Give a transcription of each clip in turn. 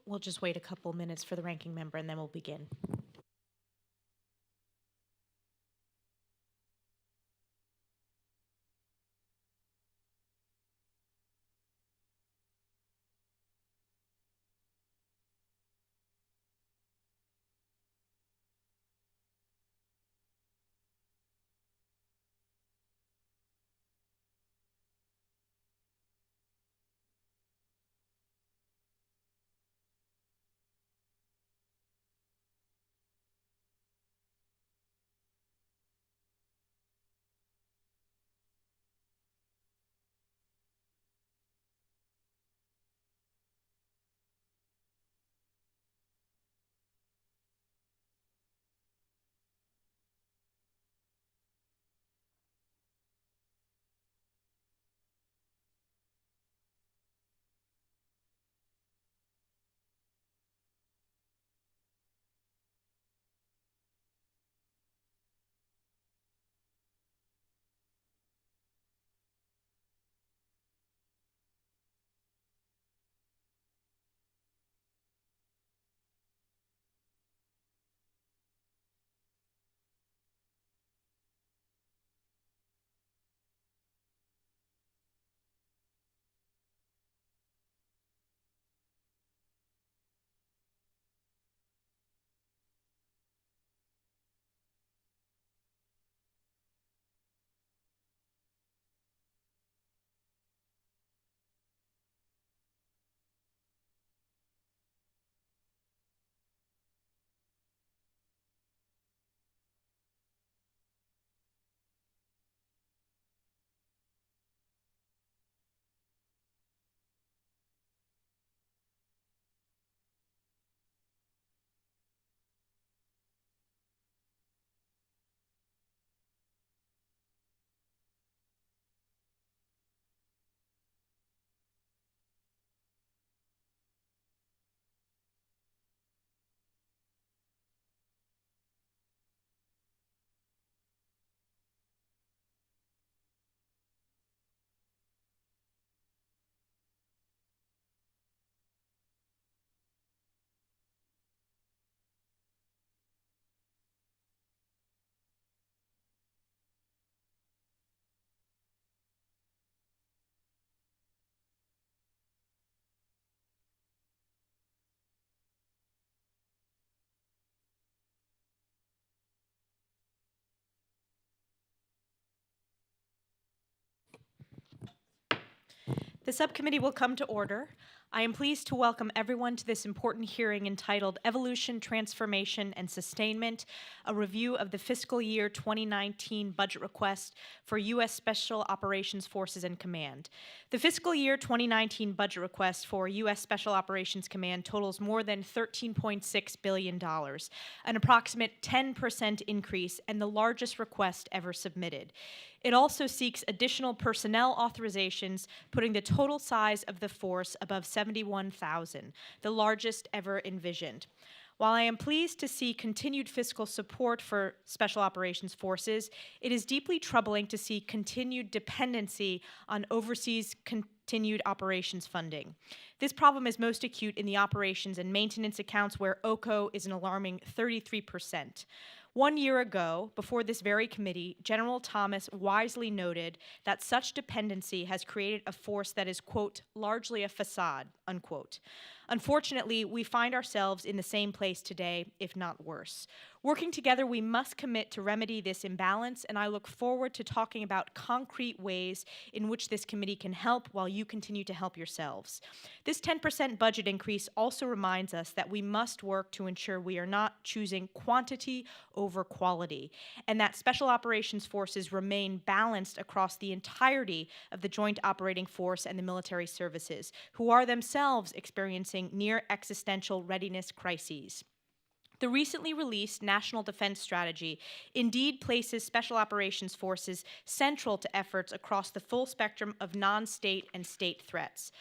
We'll just wait a couple minutes for the ranking member and then we'll begin. The subcommittee will come to order. I am pleased to welcome everyone to this important hearing entitled Evolution, Transformation, and Sustainment, a review of the fiscal year 2019 budget request for U.S. Special Operations Forces and Command. The fiscal year 2019 budget request for U.S. Special Operations Command totals more than $13.6 billion, an approximate 10% increase and the largest request ever submitted. It also seeks additional personnel authorizations, putting the total size of the force above 71,000, the largest ever envisioned. While I am pleased to see continued fiscal support for Special Operations Forces, it is deeply troubling to see continued dependency on overseas continued operations funding. This problem is most acute in the operations and maintenance accounts where OCO is an alarming 33%. 1 year ago, before this very committee, General Thomas wisely noted that such dependency has created a force that is, quote, largely a facade, unquote. Unfortunately, we find ourselves in the same place today, if not worse. Working together, we must commit to remedy this imbalance, and I look forward to talking about concrete ways in which this committee can help while you continue to help yourselves. This 10% budget increase also reminds us that we must work to ensure we are not choosing quantity over quality, and that Special Operations Forces remain balanced across the entirety of the Joint Operating Force and the military services, who are themselves experiencing near existential readiness crises. The recently released National Defense Strategy indeed places Special Operations Forces central to efforts across the full spectrum of non-state and state threats.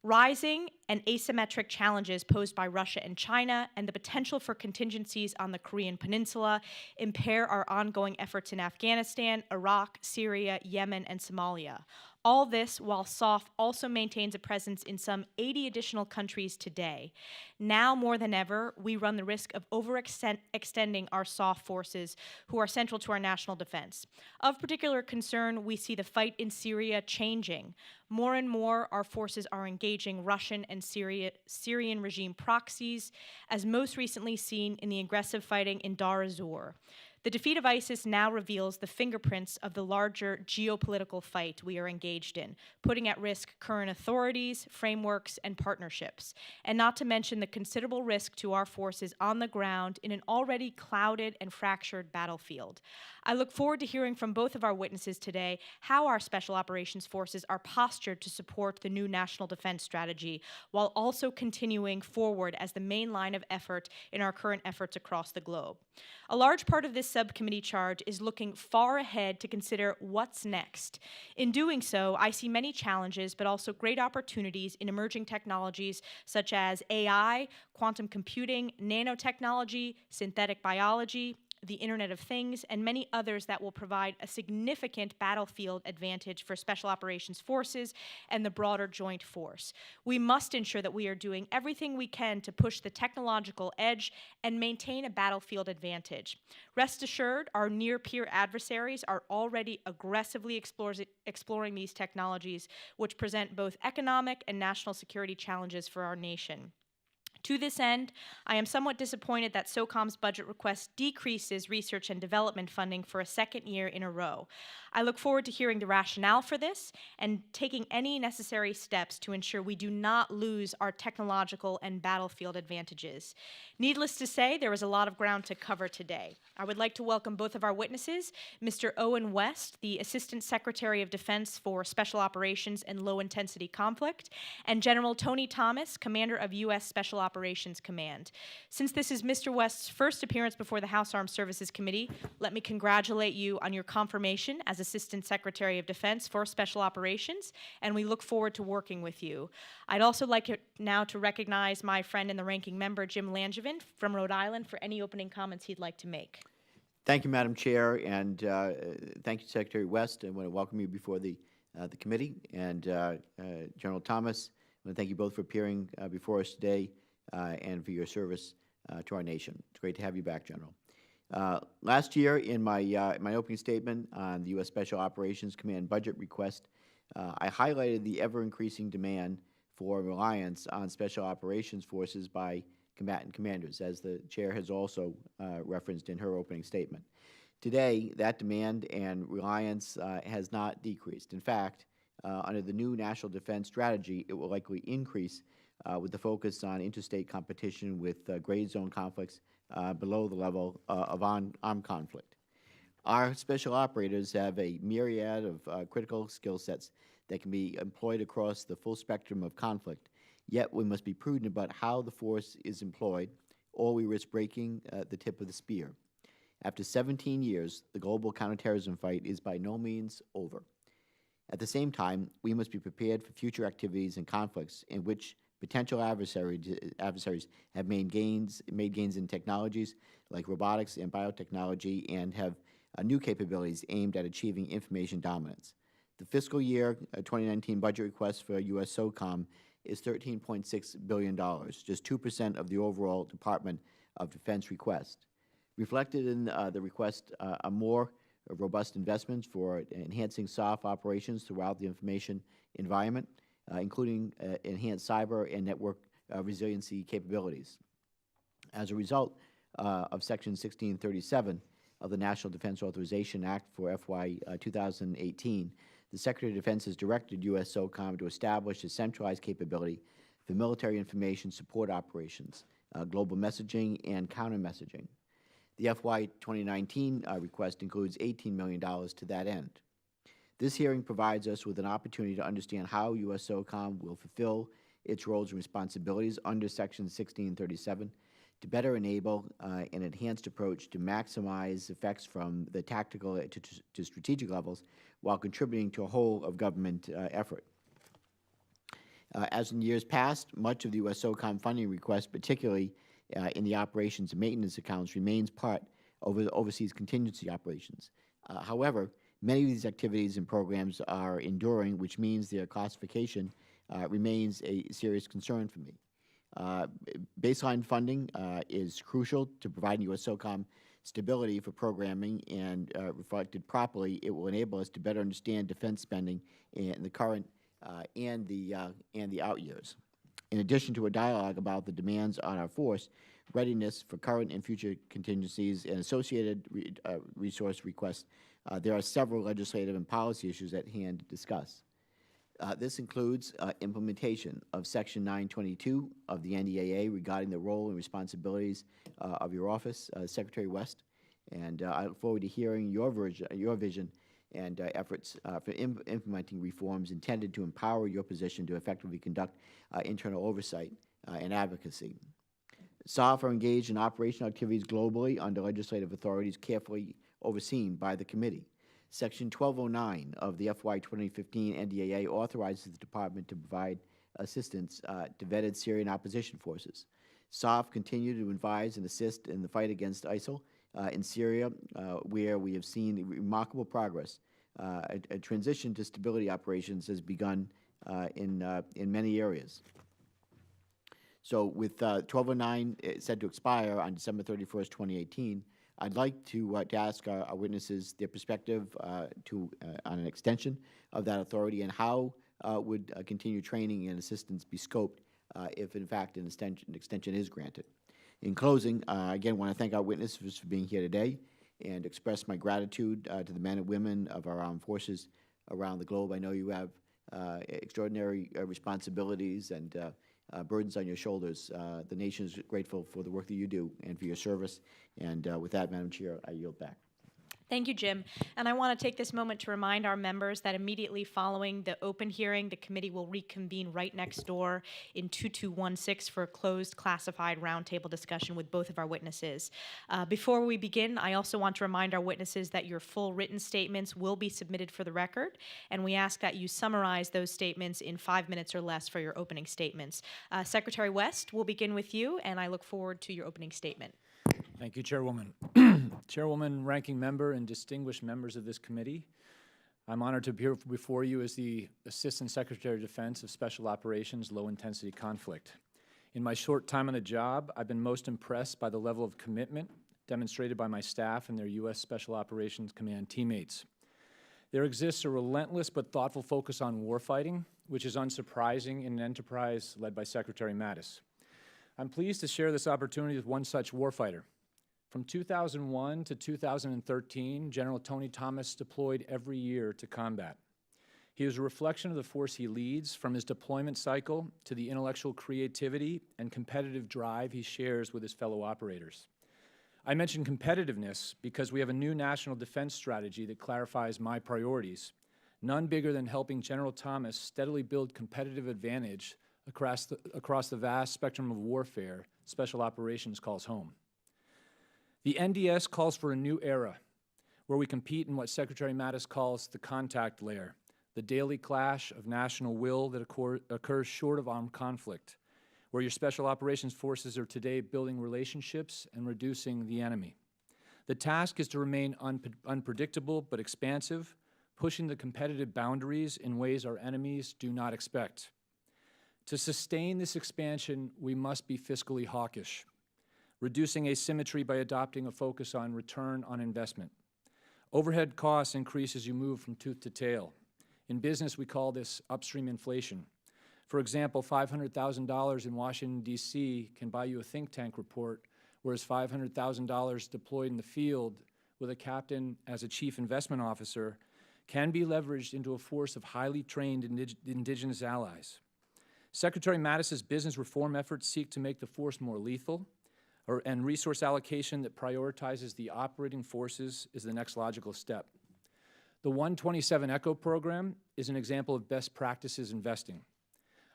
Rising and asymmetric challenges posed by Russia and China and the potential for contingencies on the Korean Peninsula impair our ongoing efforts in Afghanistan, Iraq, Syria, Yemen, and Somalia. All this while SOF also maintains a presence in some 80 additional countries today. Now more than ever, we run the risk of overextending our SOF forces who are central to our national defense. Of particular concern, we see the fight in Syria changing. More and more, our forces are engaging Russian and Syrian regime proxies, as most recently seen in the aggressive fighting in Dar ez-Zor. The defeat of ISIS now reveals the fingerprints of the larger geopolitical fight we are engaged in, putting at risk current authorities, frameworks, and partnerships, and not to mention the considerable risk to our forces on the ground in an already clouded and fractured battlefield. I look forward to hearing from both of our witnesses today how our Special Operations Forces are postured to support the new National Defense Strategy, while also continuing forward as the main line of effort in our current efforts across the globe. A large part of this subcommittee charge is looking far ahead to consider what's next. In doing so, I see many challenges, but also great opportunities in emerging technologies such as AI, quantum computing, nanotechnology, synthetic biology, the Internet of Things, and many others that will provide a significant battlefield advantage for Special Operations Forces and the broader joint force. We must ensure that we are doing everything we can to push the technological edge and maintain a battlefield advantage. Rest assured, our near-peer adversaries are already aggressively exploring these technologies, which present both economic and national security challenges for our nation. To this end, I am somewhat disappointed that SOCOM's budget request decreases research and development funding for a second year in a row. I look forward to hearing the rationale for this and taking any necessary steps to ensure we do not lose our technological and battlefield advantages. Needless to say, there is a lot of ground to cover today. I would like to welcome both of our witnesses, Mr. Owen West, the Assistant Secretary of Defense for Special Operations and Low-Intensity Conflict, and General Tony Thomas, Commander of U.S. Special Operations Command. Since this is Mr. West's first appearance before the House Armed Services Committee, let me congratulate you on your confirmation as Assistant Secretary of Defense for Special Operations, and we look forward to working with you. I'd also like now to recognize my friend and the ranking member, Jim Langevin from Rhode Island, for any opening comments he'd like to make. Thank you, Madam Chair, and thank you, Secretary West. I want to welcome you before the committee, and General Thomas. I want to thank you both for appearing before us today and for your service to our nation. It's great to have you back, General. Last year, in my opening statement on the U.S. Special Operations Command budget request, I highlighted the ever-increasing demand for reliance on Special Operations Forces by combatant commanders, as the Chair has also referenced in her opening statement. Today, that demand and reliance has not decreased. In fact, under the new National Defense Strategy, it will likely increase with the focus on interstate competition with gray zone conflicts below the level of armed conflict. Our special operators have a myriad of critical skill sets that can be employed across the full spectrum of conflict, yet we must be prudent about how the force is employed, or we risk breaking the tip of the spear. After 17 years, the global counterterrorism fight is by no means over. At the same time, we must be prepared for future activities and conflicts in which potential adversaries have made gains in technologies like robotics and biotechnology and have new capabilities aimed at achieving information dominance. The fiscal year 2019 budget request for USSOCOM is $13.6 billion, just 2% of the overall Department of Defense request. Reflected in the request are more robust investments for enhancing SOF operations throughout the information environment, including enhanced cyber and network resiliency capabilities. As a result of Section 1637 of the National Defense Authorization Act for FY 2018, the Secretary of Defense has directed USSOCOM to establish a centralized capability for military information support operations, global messaging, and counter-messaging. The FY 2019 request includes $18 million to that end. This hearing provides us with an opportunity to understand how USSOCOM will fulfill its roles and responsibilities under Section 1637 to better enable an enhanced approach to maximize effects from the tactical to strategic levels while contributing to a whole-of-government effort. As in years past, much of the USSOCOM funding request, particularly in the operations and maintenance accounts, remains part of the overseas contingency operations. However, Many of these activities and programs are enduring, which means their classification remains a serious concern for me. Baseline funding is crucial to providing USSOCOM stability for programming, and reflected properly, it will enable us to better understand defense spending in the current and the out years. In addition to a dialogue about the demands on our force, readiness for current and future contingencies, and associated resource requests, there are several legislative and policy issues at hand to discuss. This includes implementation of Section 922 of the NDAA regarding the role and responsibilities of your office, Secretary West, and I look forward to hearing your vision and efforts for implementing reforms intended to empower your position to effectively conduct internal oversight and advocacy. SOF are engaged in operational activities globally under legislative authorities carefully overseen by the committee. Section 1209 of the FY 2015 NDAA authorizes the Department to provide assistance to vetted Syrian opposition forces. SOF continue to advise and assist in the fight against ISIL in Syria, where we have seen remarkable progress. A transition to stability operations has begun in many areas. So with 1209 set to expire on December 31st, 2018, I'd like to ask our witnesses their perspective on an extension of that authority, and how would continued training and assistance be scoped if, in fact, an extension is granted. In closing, again, want to thank our witnesses for being here today and express my gratitude to the men and women of our armed forces around the globe. I know you have extraordinary responsibilities and burdens on your shoulders. The nation is grateful for the work that you do and for your service. And with that, Madam Chair, I yield back. Thank you, Jim. And I want to take this moment to remind our members that immediately following the open hearing, the committee will reconvene right next door in 2216 for a closed classified roundtable discussion with both of our witnesses. Before we begin, I also want to remind our witnesses that your full written statements will be submitted for the record, and we ask that you summarize those statements in 5 minutes or less for your opening statements. Secretary West, we'll begin with you, and I look forward to your opening statement. Thank you, Chairwoman. Chairwoman, ranking member, and distinguished members of this committee, I'm honored to appear before you as the Assistant Secretary of Defense of Special Operations Low Intensity Conflict. In my short time on the job, I've been most impressed by the level of commitment demonstrated by my staff and their U.S. Special Operations Command teammates. There exists a relentless but thoughtful focus on warfighting, which is unsurprising in an enterprise led by Secretary Mattis. I'm pleased to share this opportunity with one such warfighter. From 2001 to 2013, General Tony Thomas deployed every year to combat. He is a reflection of the force he leads, from his deployment cycle to the intellectual creativity and competitive drive he shares with his fellow operators. I mention competitiveness because we have a new national defense strategy that clarifies my priorities, none bigger than helping General Thomas steadily build competitive advantage across the vast spectrum of warfare Special Operations calls home. The NDS calls for a new era, where we compete in what Secretary Mattis calls the contact layer, the daily clash of national will that occurs short of armed conflict, where your Special Operations forces are today building relationships and reducing the enemy. The task is to remain unpredictable but expansive, pushing the competitive boundaries in ways our enemies do not expect. To sustain this expansion, we must be fiscally hawkish, reducing asymmetry by adopting a focus on return on investment. Overhead costs increase as you move from tooth to tail. In business, we call this upstream inflation. For example, $500,000 in Washington, D.C. can buy you a think tank report, whereas $500,000 deployed in the field with a captain as a chief investment officer can be leveraged into a force of highly trained indigenous allies. Secretary Mattis's business reform efforts seek to make the force more lethal, and resource allocation that prioritizes the operating forces is the next logical step. The 127 ECHO program is an example of best practices investing.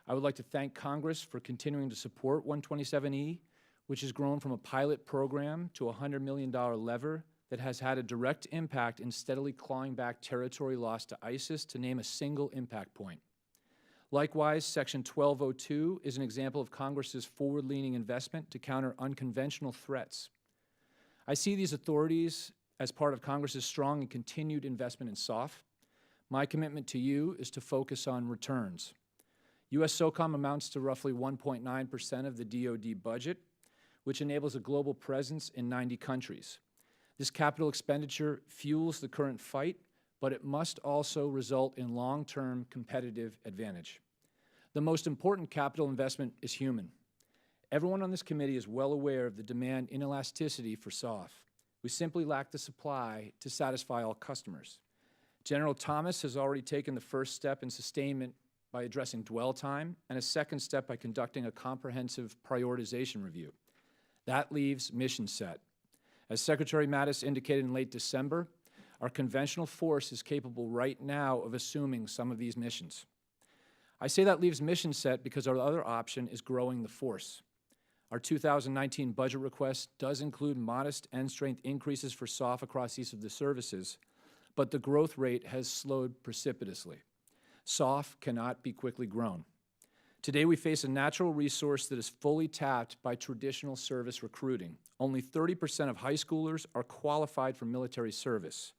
I would like to thank Congress for continuing to support 127E, which has grown from a pilot program to a $100 million lever that has had a direct impact in steadily clawing back territory lost to ISIS, to name a single impact point. Likewise, Section 1202 is an example of Congress's forward-leaning investment to counter unconventional threats. I see these authorities as part of Congress's strong and continued investment in SOF, my commitment to you is to focus on returns. USSOCOM amounts to roughly 1.9% of the DoD budget, which enables a global presence in 90 countries. This capital expenditure fuels the current fight, but it must also result in long-term competitive advantage. The most important capital investment is human. Everyone on this committee is well aware of the demand inelasticity for SOF. We simply lack the supply to satisfy all customers. General Thomas has already taken the first step in sustainment by addressing dwell time, and a second step by conducting a comprehensive prioritization review. That leaves mission set. As Secretary Mattis indicated in late December, our conventional force is capable right now of assuming some of these missions. I say that leaves mission set because our other option is growing the force. Our 2019 budget request does include modest end strength increases for SOF across each of the services, but the growth rate has slowed precipitously. SOF cannot be quickly grown. Today we face a natural resource that is fully tapped by traditional service recruiting. Only 30% of high schoolers are qualified for military service.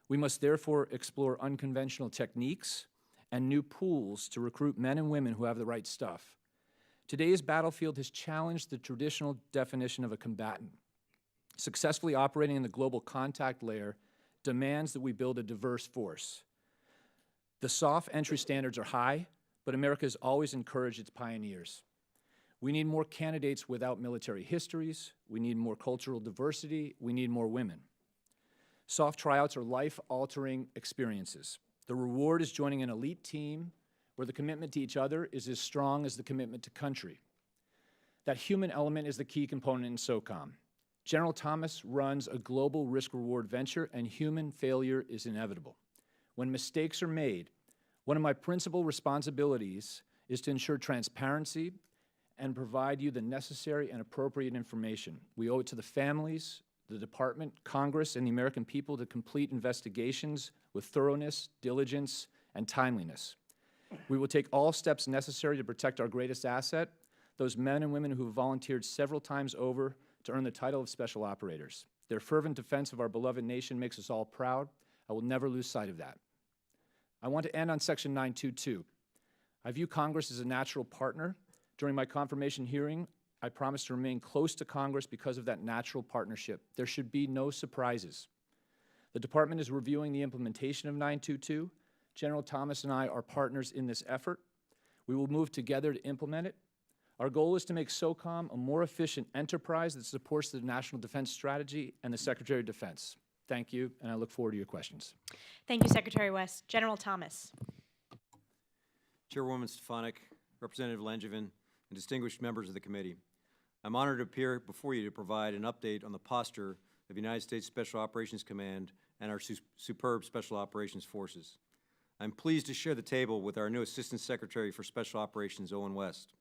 We must therefore explore unconventional techniques and new pools to recruit men and women who have the right stuff. Today's battlefield has challenged the traditional definition of a combatant. Successfully operating in the global contact layer demands that we build a diverse force. The SOF entry standards are high, but America has always encouraged its pioneers. We need more candidates without military histories. We need more cultural diversity. We need more women. SOF tryouts are life-altering experiences. The reward is joining an elite team where the commitment to each other is as strong as the commitment to country. That human element is the key component in SOCOM. General Thomas runs a global risk-reward venture, and human failure is inevitable. When mistakes are made, one of my principal responsibilities is to ensure transparency and provide you the necessary and appropriate information. We owe it to the families, the Department, Congress, and the American people to complete investigations with thoroughness, diligence, and timeliness. We will take all steps necessary to protect our greatest asset, those men and women who have volunteered several times over to earn the title of Special Operators. Their fervent defense of our beloved nation makes us all proud. I will never lose sight of that. I want to end on Section 922. I view Congress as a natural partner. During my confirmation hearing, I promised to remain close to Congress because of that natural partnership. There should be no surprises. The Department is reviewing the implementation of 922. General Thomas and I are partners in this effort. We will move together to implement it. Our goal is to make SOCOM a more efficient enterprise that supports the National Defense Strategy and the Secretary of Defense. Thank you, and I look forward to your questions. Thank you, Secretary West. General Thomas. Chairwoman Stefanik, Representative Langevin, and distinguished members of the committee, I'm honored to appear before you to provide an update on the posture of the United States Special Operations Command and our superb Special Operations Forces. I'm pleased to share the table with our new Assistant Secretary for Special Operations, Owen West.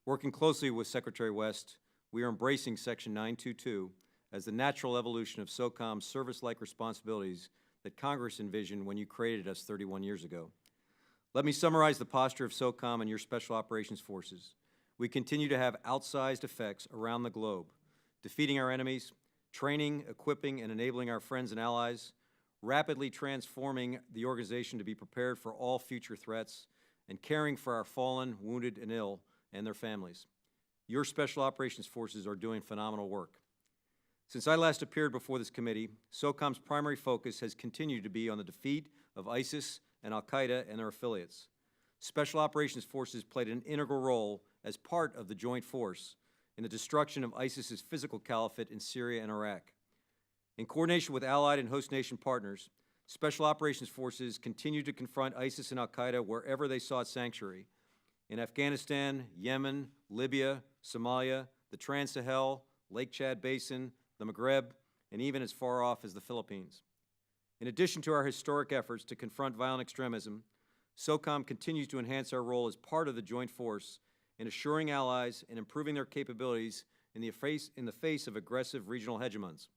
Working closely with Secretary West, we are embracing Section 922 as the natural evolution of SOCOM's service-like responsibilities that Congress envisioned when you created us 31 years ago. Let me summarize the posture of SOCOM and your Special Operations Forces. We continue to have outsized effects around the globe, defeating our enemies, training, equipping, and enabling our friends and allies, rapidly transforming the organization to be prepared for all future threats, and caring for our fallen, wounded, and ill and their families. Your Special Operations Forces are doing phenomenal work. Since I last appeared before this committee, SOCOM's primary focus has continued to be on the defeat of ISIS and al-Qaeda and their affiliates. Special Operations Forces played an integral role as part of the joint force in the destruction of ISIS's physical caliphate in Syria and Iraq. In coordination with allied and host nation partners, Special Operations Forces continue to confront ISIS and al-Qaeda wherever they sought sanctuary, in Afghanistan, Yemen, Libya, Somalia, the Trans-Sahel, Lake Chad Basin, the Maghreb, and even as far off as the Philippines. In addition to our historic efforts to confront violent extremism, SOCOM continues to enhance our role as part of the joint force in assuring allies and improving their capabilities in the face of aggressive regional hegemons,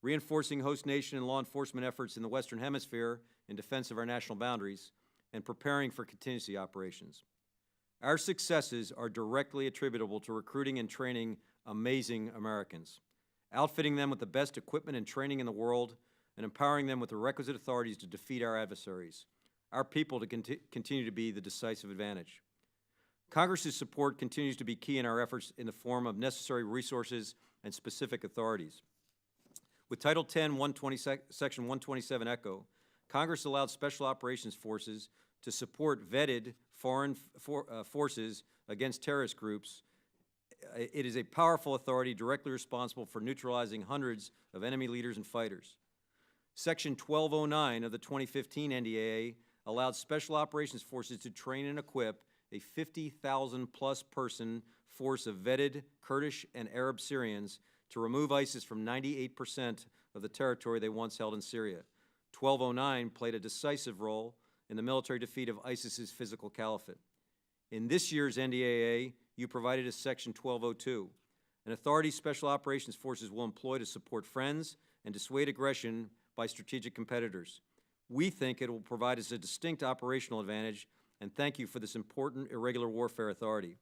reinforcing host nation and law enforcement efforts in the Western Hemisphere in defense of our national boundaries, and preparing for contingency operations. Our successes are directly attributable to recruiting and training amazing Americans, outfitting them with the best equipment and training in the world, and empowering them with the requisite authorities to defeat our adversaries, our people to continue to be the decisive advantage. Congress's support continues to be key in our efforts in the form of necessary resources and specific authorities. With Title 10, Section 127 ECHO, Congress allowed Special Operations Forces to support vetted foreign forces against terrorist groups. It is a powerful authority directly responsible for neutralizing hundreds of enemy leaders and fighters. Section 1209 of the 2015 NDAA allowed Special Operations Forces to train and equip a 50,000-plus person force of vetted Kurdish and Arab Syrians to remove ISIS from 98% of the territory they once held in Syria. 1209 played a decisive role in the military defeat of ISIS's physical caliphate. In this year's NDAA, you provided a Section 1202, an authority Special Operations Forces will employ to support friends and dissuade aggression by strategic competitors. We think it will provide us a distinct operational advantage, and thank you for this important irregular warfare authority.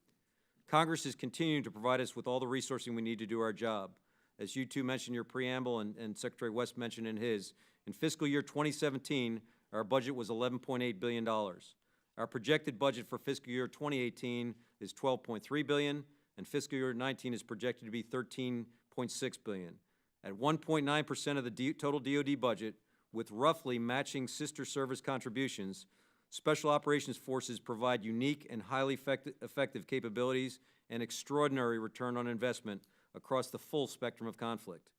Congress is continuing to provide us with all the resourcing we need to do our job. As you two mentioned in your preamble and Secretary West mentioned in his, in fiscal year 2017, our budget was $11.8 billion. Our projected budget for fiscal year 2018 is $12.3 billion, and fiscal year 19 is projected to be $13.6 billion. At 1.9% of the total DoD budget, with roughly matching sister service contributions, Special Operations Forces provide unique and highly effective capabilities and extraordinary return on investment across the full spectrum of conflict.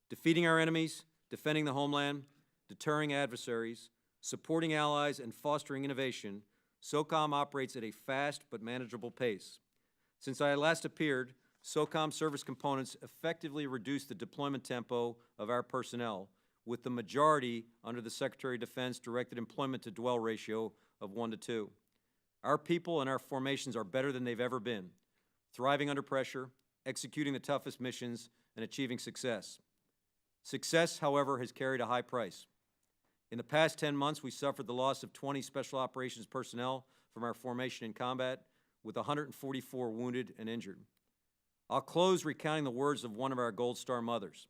Defeating our enemies, defending the homeland, deterring adversaries, supporting allies, and fostering innovation, SOCOM operates at a fast but manageable pace. Since I last appeared, SOCOM service components effectively reduced the deployment tempo of our personnel, with the majority under the Secretary of Defense directed employment to dwell ratio of 1 to 2. Our people and our formations are better than they've ever been, thriving under pressure, executing the toughest missions, and achieving success. Success, however, has carried a high price. In the past 10 months, we suffered the loss of 20 Special Operations personnel from our formation in combat, with 144 wounded and injured. I'll close recounting the words of one of our Gold Star mothers.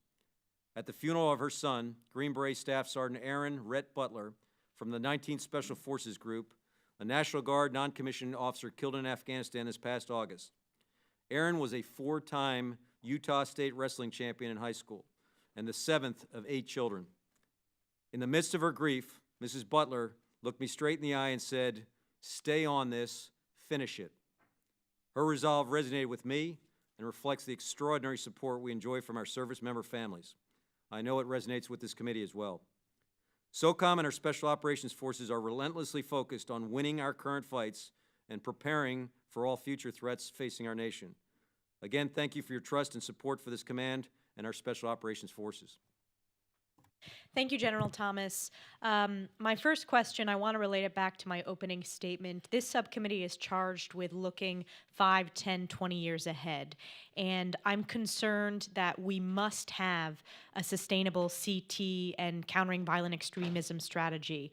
At the funeral of her son, Green Beret Staff Sergeant Aaron Rhett Butler from the 19th Special Forces Group, a National Guard non-commissioned officer killed in Afghanistan this past August. Aaron was a 4-time Utah State wrestling champion in high school and the 7th of 8 children. In the midst of her grief, Mrs. Butler looked me straight in the eye and said, "Stay on this, finish it." Her resolve resonated with me and reflects the extraordinary support we enjoy from our service member families. I know it resonates with this committee as well. SOCOM and our Special Operations Forces are relentlessly focused on winning our current fights and preparing for all future threats facing our nation. Again, thank you for your trust and support for this command and our Special Operations Forces. Thank you, General Thomas. My first question, I want to relate it back to my opening statement. This subcommittee is charged with looking 5, 10, 20 years ahead. And I'm concerned that we must have a sustainable CT and countering violent extremism strategy.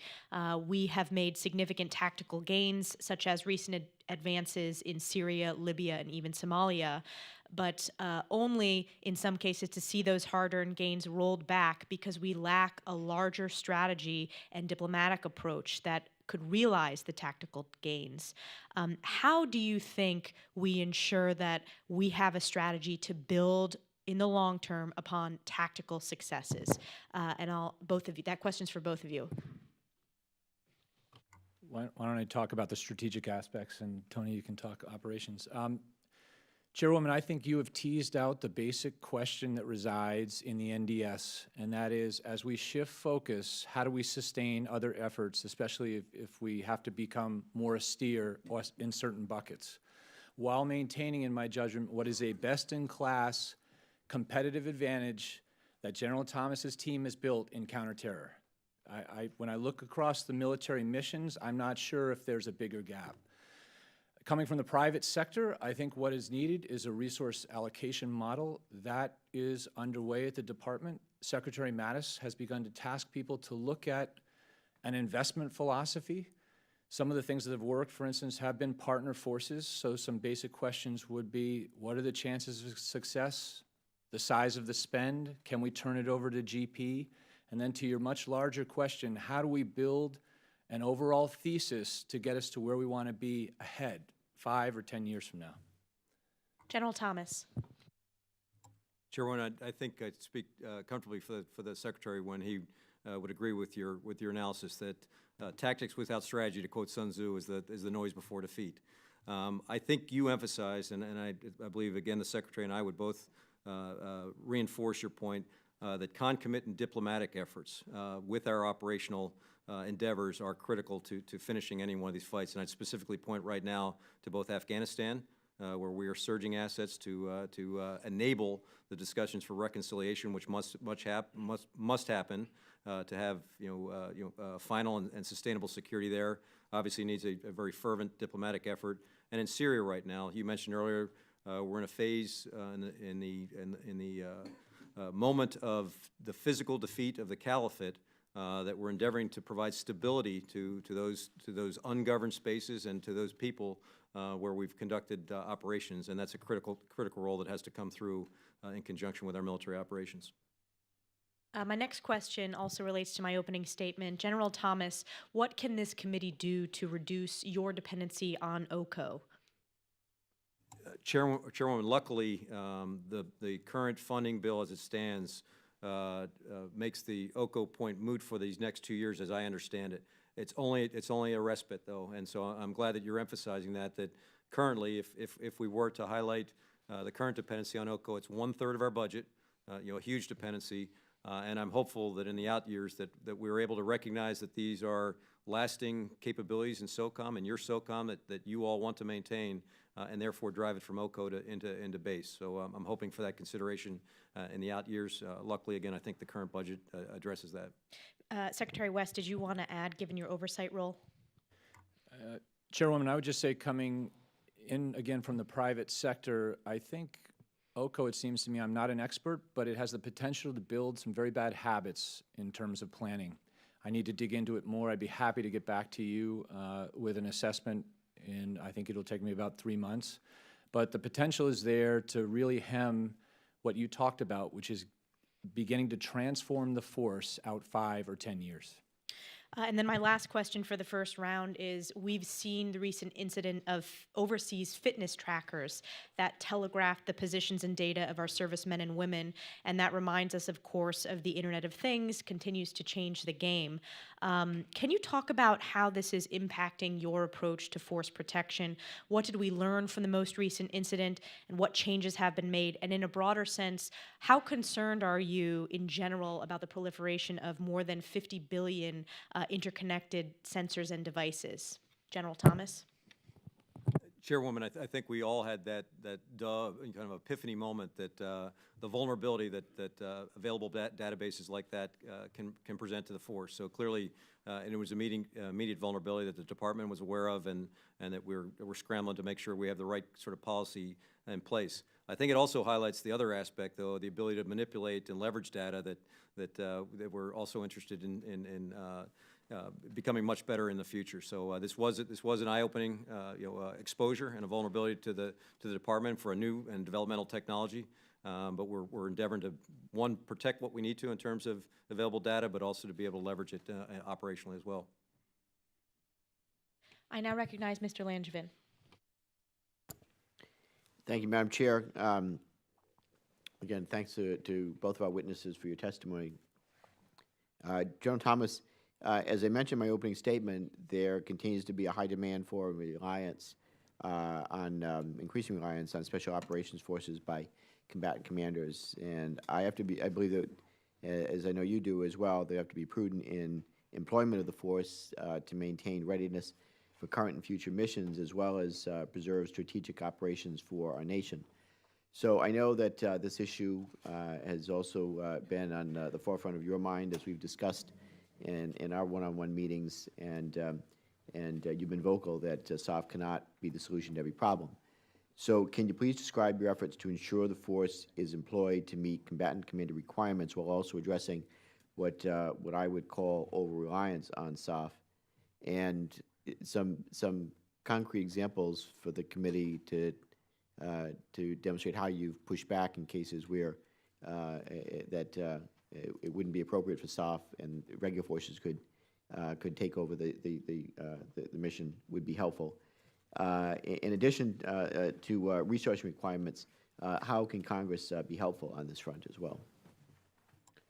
We have made significant tactical gains, such as recent advances in Syria, Libya, and even Somalia, but only in some cases to see those hard-earned gains rolled back because we lack a larger strategy and diplomatic approach that could realize the tactical gains. How do you think we ensure that we have a strategy to build in the long term upon tactical successes? And both of you, that question's for both of you. Why don't I talk about the strategic aspects, and Tony, you can talk operations. Chairwoman, I think you have teased out the basic question that resides in the NDS, and that is, as we shift focus, how do we sustain other efforts, especially if we have to become more austere in certain buckets, while maintaining, in my judgment, what is a best-in-class competitive advantage that General Thomas's team has built in counterterror. When I look across the military missions, I'm not sure if there's a bigger gap. Coming from the private sector, I think what is needed is a resource allocation model that is underway at the department. Secretary Mattis has begun to task people to look at an investment philosophy. Some of the things that have worked, for instance, have been partner forces. So some basic questions would be, what are the chances of success? The size of the spend? Can we turn it over to GP? And then to your much larger question, how do we build an overall thesis to get us to where we want to be ahead, 5 or 10 years from now? General Thomas. Chairwoman, I think I speak comfortably for the Secretary when he would agree with your analysis that tactics without strategy, to quote Sun Tzu, is the noise before defeat. I think you emphasized, and I believe, again, the Secretary and I would both reinforce your point, that concomitant diplomatic efforts with our operational endeavors are critical to finishing any one of these fights. And I'd specifically point right now to both Afghanistan, where we are surging assets to enable the discussions for reconciliation, which must happen to have final and sustainable security there. Obviously, needs a very fervent diplomatic effort. And in Syria right now, you mentioned earlier, we're in a phase in the moment of the physical defeat of the caliphate that we're endeavoring to provide stability to those ungoverned spaces and to those people where we've conducted operations, and that's a critical role that has to come through in conjunction with our military operations. My next question also relates to my opening statement. General Thomas, what can this committee do to reduce your dependency on OCO? Chairwoman, luckily, the current funding bill as it stands makes the OCO point moot for these next 2 years, as I understand it. It's only a respite, though, and so I'm glad that you're emphasizing that currently, if we were to highlight the current dependency on OCO, it's 1/3 of our budget, a huge dependency, and I'm hopeful that in the out years that we were able to recognize that these are lasting capabilities in SOCOM and your SOCOM that you all want to maintain, and therefore drive it from OCO into base. So I'm hoping for that consideration in the out years. Luckily, again, I think the current budget addresses that. Secretary West, did you want to add, given your oversight role? Chairwoman, I would just say, coming in again from the private sector, I think OCO, it seems to me, I'm not an expert, but it has the potential to build some very bad habits in terms of planning. I need to dig into it more. I'd be happy to get back to you with an assessment, and I think it'll take me about 3 months. But the potential is there to really hem what you talked about, which is beginning to transform the force out 5 or 10 years. And then my last question for the first round is, we've seen the recent incident of overseas fitness trackers that telegraphed the positions and data of our servicemen and women, and that reminds us, of course, of the Internet of Things continues to change the game. Can you talk about how this is impacting your approach to force protection? What did we learn from the most recent incident, and what changes have been made? And in a broader sense, how concerned are you in general about the proliferation of more than 50 billion interconnected sensors and devices? General Thomas? Chairwoman, I think we all had that kind of epiphany moment that the vulnerability that available databases like that can present to the force. So clearly, and it was immediate vulnerability that the department was aware of, and that we're scrambling to make sure we have the right sort of policy in place. I think it also highlights the other aspect, though, the ability to manipulate and leverage data that we're also interested in becoming much better in the future. So this was an eye-opening exposure and a vulnerability to the department for a new and developmental technology. But we're endeavoring to, one, protect what we need to in terms of available data, but also to be able to leverage it operationally as well. I now recognize Mr. Langevin. Thank you, Madam Chair. Again, thanks to both of our witnesses for your testimony. General Thomas, as I mentioned in my opening statement, there continues to be a high demand for reliance increasing reliance on special operations forces by combatant commanders. And I believe that, as I know you do as well, they have to be prudent in employment of the force to maintain readiness for current and future missions, as well as preserve strategic operations for our nation. So I know that this issue has also been on the forefront of your mind, as we've discussed in our one-on-one meetings, and you've been vocal that SOF cannot be the solution to every problem. So can you please describe your efforts to ensure the force is employed to meet combatant commander requirements while also addressing what I would call over-reliance on SOF, and some concrete examples for the committee to demonstrate how you've pushed back in cases where that it wouldn't be appropriate for SOF, and regular forces could take over the mission, would be helpful. In addition to resource requirements, how can Congress be helpful on this front as well?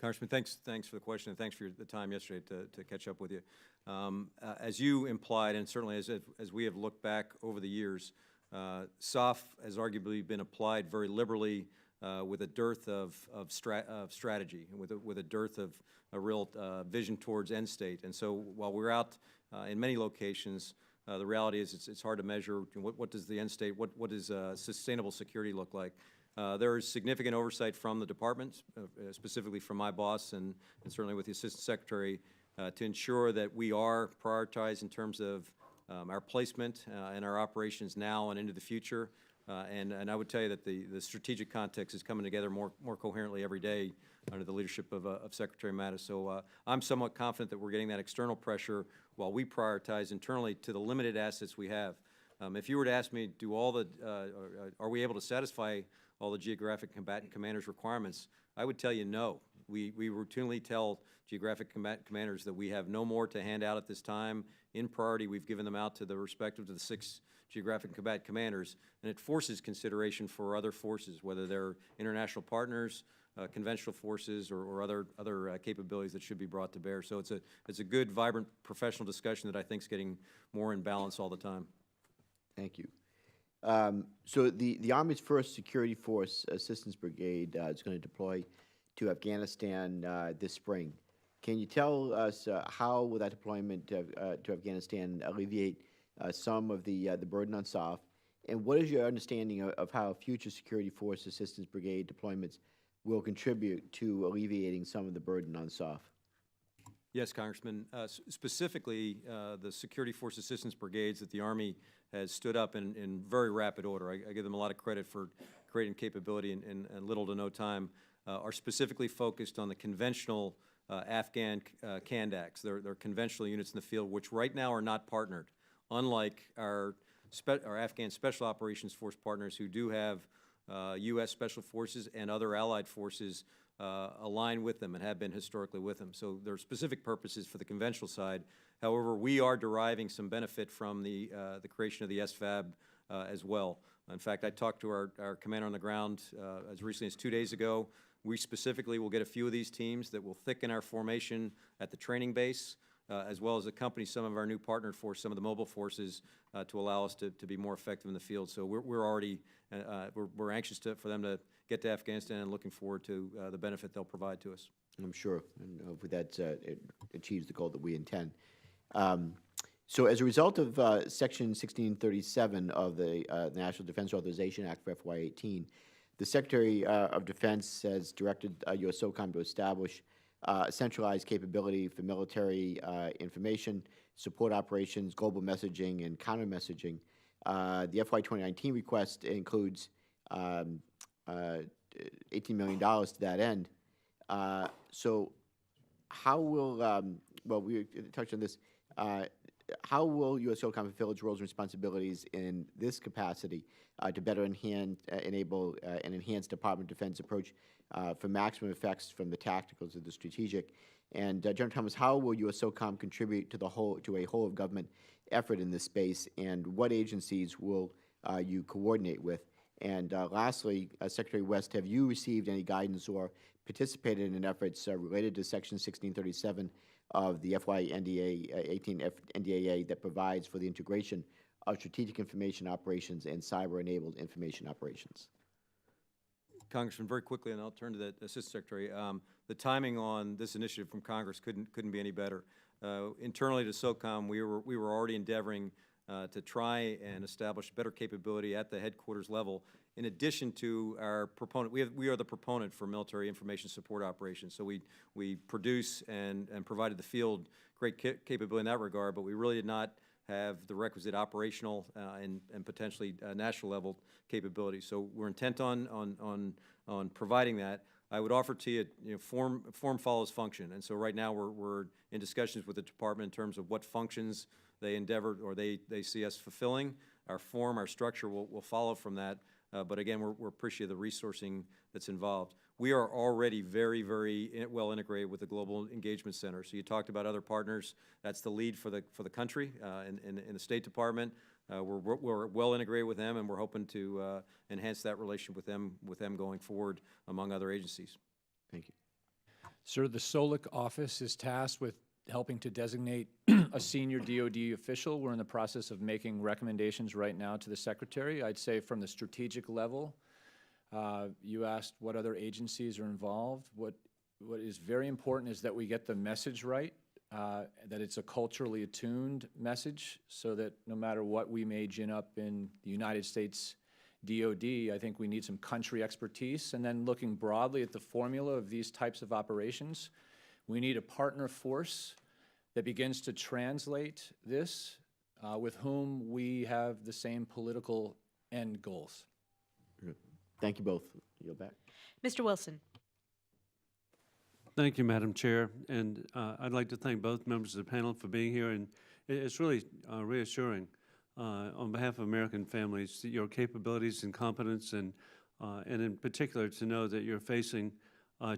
Congressman, thanks for the question, and thanks for the time yesterday to catch up with you. As you implied, and certainly as we have looked back over the years, SOF has arguably been applied very liberally with a dearth of strategy, with a dearth of a real vision towards end state. And so while we're out in many locations, the reality is it's hard to measure what does the end state, what does sustainable security look like. There is significant oversight from the department, specifically from my boss and certainly with the Assistant Secretary, to ensure that we are prioritized in terms of our placement and our operations now and into the future. And I would tell you that the strategic context is coming together more coherently every day under the leadership of Secretary Mattis. So I'm somewhat confident that we're getting that external pressure while we prioritize internally to the limited assets we have. If you were to ask me, are we able to satisfy all the geographic combatant commanders' requirements, I would tell you no. We routinely tell geographic combatant commanders that we have no more to hand out at this time. In priority, we've given them out to the respective to the 6 geographic combatant commanders, and it forces consideration for other forces, whether they're international partners, conventional forces, or other capabilities that should be brought to bear. So it's a good, vibrant, professional discussion that I think is getting more in balance all the time. Thank you. So the Army's 1st Security Force Assistance Brigade is going to deploy to Afghanistan this spring. Can you tell us how will that deployment to Afghanistan alleviate some of the burden on SOF? And what is your understanding of how future Security Force Assistance Brigade deployments will contribute to alleviating some of the burden on SOF? Yes, Congressman. Specifically, the Security Force Assistance Brigades that the Army has stood up in very rapid order, I give them a lot of credit for creating capability in little to no time, are specifically focused on the conventional Afghan Kandaks. They're conventional units in the field, which right now are not partnered, unlike our Afghan Special Operations Force partners who do have U.S. Special Forces and other allied forces align with them and have been historically with them. So there are specific purposes for the conventional side. However, we are deriving some benefit from the creation of the SFAB as well. In fact, I talked to our commander on the ground as recently as 2 days ago. We specifically will get a few of these teams that will thicken our formation at the training base, as well as accompany some of our new partnered force, some of the mobile forces, to allow us to be more effective in the field. So we're already we're anxious for them to get to Afghanistan and looking forward to the benefit they'll provide to us. I'm sure, and hopefully that it achieves the goal that we intend. So as a result of Section 1637 of the National Defense Authorization Act for FY18, the Secretary of Defense has directed USSOCOM to establish a centralized capability for military information, support operations, global messaging, and counter-messaging. The FY 2019 request includes $18 million to that end. So how will, well, we touched on this, how will USSOCOM fulfill its roles and responsibilities in this capacity to better enable an enhanced Department of Defense approach for maximum effects from the tactical to the strategic? And General Thomas, how will USSOCOM contribute to a whole of government effort in this space, and what agencies will you coordinate with? And lastly, Secretary West, have you received any guidance or participated in efforts related to Section 1637 of the FY 18 NDAA that provides for the integration of strategic information operations and cyber-enabled information operations? Congressman, very quickly, and I'll turn to the Assistant Secretary. The timing on this initiative from Congress couldn't be any better. Internally to SOCOM, we were already endeavoring to try and establish better capability at the headquarters level. In addition to our proponent, we are the proponent for military information support operations. So we produce and provided the field great capability in that regard, but we really did not have the requisite operational and potentially national level capability. So we're intent on providing that. I would offer to you, form follows function, and so right now we're in discussions with the department in terms of what functions they endeavor or they see us fulfilling. Our form, our structure will follow from that. but again, we're appreciative of the resourcing that's involved. We are already very, very well integrated with the Global Engagement Center. So you talked about other partners. That's the lead for the country in the State Department. We're well integrated with them, and we're hoping to enhance that relationship with them going forward, among other agencies. Thank you. Sir, the SOLIC office is tasked with helping to designate a senior DoD official. We're in the process of making recommendations right now to the Secretary. I'd say from the strategic level, you asked what other agencies are involved. What is very important is that we get the message right, that it's a culturally attuned message, so that no matter what we may gin up in the United States DoD, I think we need some country expertise. And then looking broadly at the formula of these types of operations, we need a partner force that begins to translate this, with whom we have the same political end goals. Good. Thank you both. Yield back. Mr. Wilson. Thank you, Madam Chair, and I'd like to thank both members of the panel for being here, and it's really reassuring on behalf of American families that your capabilities and competence, and in particular to know that you're facing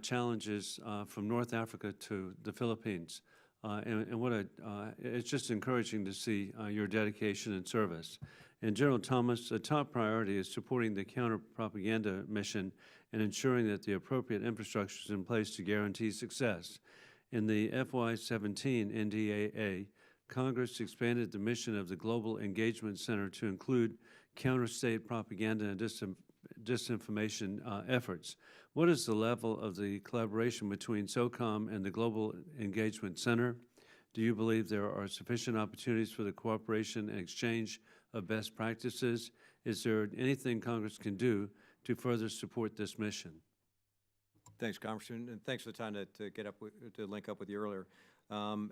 challenges from North Africa to the Philippines, and what it's just encouraging to see your dedication and service. And General Thomas, a top priority is supporting the counter-propaganda mission and ensuring that the appropriate infrastructure is in place to guarantee success. In the FY17 NDAA, Congress expanded the mission of the Global Engagement Center to include counter-state propaganda and disinformation efforts. What is the level of the collaboration between SOCOM and the Global Engagement Center? Do you believe there are sufficient opportunities for the cooperation and exchange of best practices? Is there anything Congress can do to further support this mission? Thanks, Congressman, and thanks for the time to link up with you earlier.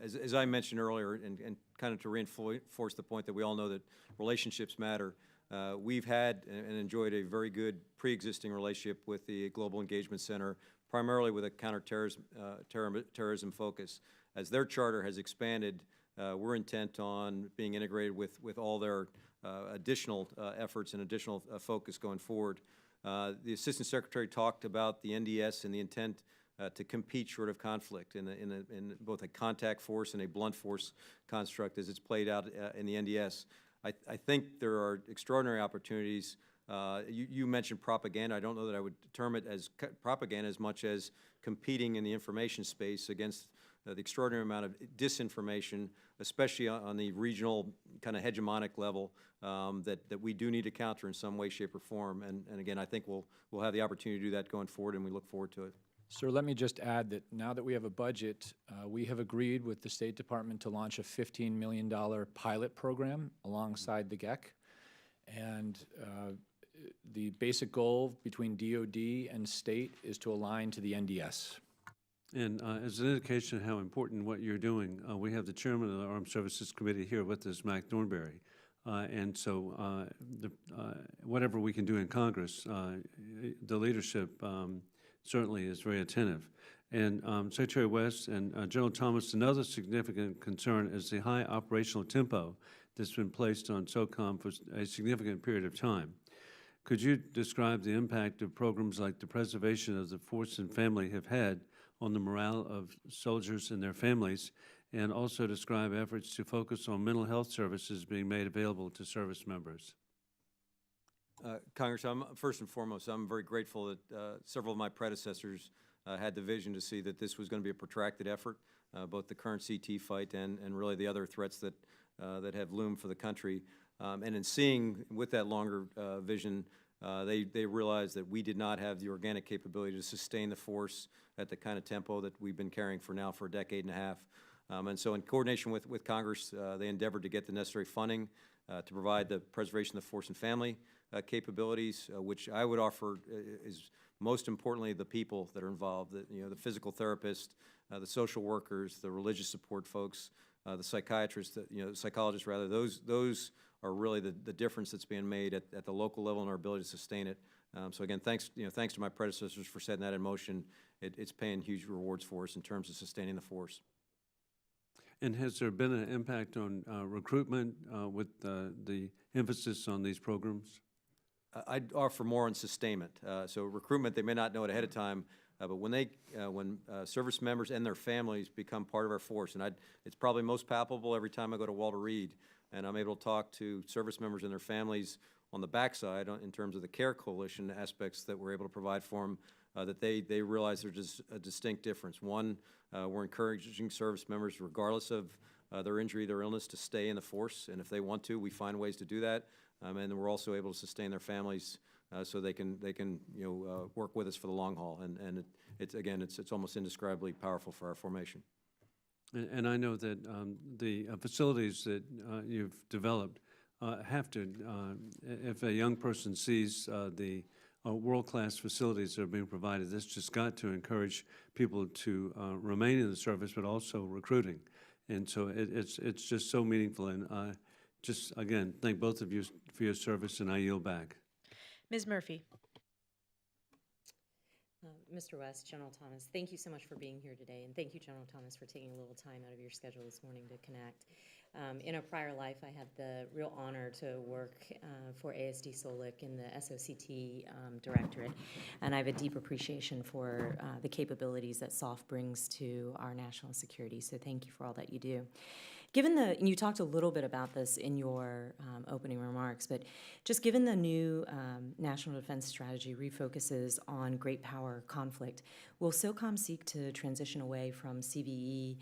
As I mentioned earlier, and kind of to reinforce the point that we all know that relationships matter, we've had and enjoyed a very good pre-existing relationship with the Global Engagement Center, primarily with a counterterrorism focus. As their charter has expanded, we're intent on being integrated with all their additional efforts and additional focus going forward. The Assistant Secretary talked about the NDS and the intent to compete short of conflict in both a contact force and a blunt force construct as it's played out in the NDS. I think there are extraordinary opportunities. You mentioned propaganda. I don't know that I would term it as propaganda as much as competing in the information space against the extraordinary amount of disinformation, especially on the regional kind of hegemonic level, that we do need to counter in some way, shape, or form. And again, I think we'll have the opportunity to do that going forward, and we look forward to it. Sir, let me just add that now that we have a budget, we have agreed with the State Department to launch a $15 million pilot program alongside the GEC. And the basic goal between DoD and state is to align to the NDS. And as an indication of how important what you're doing, we have the chairman of the Armed Services Committee here with us, Mac Thornberry. And so whatever we can do in Congress, the leadership certainly is very attentive. And Secretary West and General Thomas, another significant concern is the high operational tempo that's been placed on SOCOM for a significant period of time. Could you describe the impact of programs like the Preservation of the Force and Family have had on the morale of soldiers and their families, and also describe efforts to focus on mental health services being made available to service members? Congress, first and foremost, I'm very grateful that several of my predecessors had the vision to see that this was going to be a protracted effort, both the current CT fight and really the other threats that have loomed for the country. And in seeing with that longer vision, they realized that we did not have the organic capability to sustain the force at the kind of tempo that we've been carrying for a decade and a half. And so in coordination with Congress, they endeavored to get the necessary funding to provide the Preservation of the Force and Family capabilities, which I would offer is most importantly the people that are involved, the physical therapists, the social workers, the religious support folks, the psychiatrists, psychologists rather. Those are really the difference that's being made at the local level and our ability to sustain it. So again, thanks to my predecessors for setting that in motion. It's paying huge rewards for us in terms of sustaining the force. And has there been an impact on recruitment with the emphasis on these programs? I'd offer more on sustainment. So recruitment, they may not know it ahead of time, but when service members and their families become part of our force, and it's probably most palpable every time I go to Walter Reed, and I'm able to talk to service members and their families on the backside in terms of the Care Coalition aspects that we're able to provide for them, that they realize there's just a distinct difference. One, we're encouraging service members, regardless of their injury, their illness, to stay in the force, and if they want to, we find ways to do that. And then we're also able to sustain their families so they can work with us for the long haul. And it's almost indescribably powerful for our formation. And I know that the facilities that you've developed have to, if a young person sees the world-class facilities that are being provided, this just got to encourage people to remain in the service, but also recruiting. And so it's just so meaningful. And just, again, thank both of you for your service, and I yield back. Ms. Murphy. Mr. West, General Thomas, thank you so much for being here today, and thank you, General Thomas, for taking a little time out of your schedule this morning to connect. In a prior life, I had the real honor to work for ASD Solic in the SOCT Directorate, and I have a deep appreciation for the capabilities that SOF brings to our national security, so thank you for all that you do. And you talked a little bit about this in your opening remarks, but just given the new national defense strategy refocuses on great power conflict, will SOCOM seek to transition away from CVE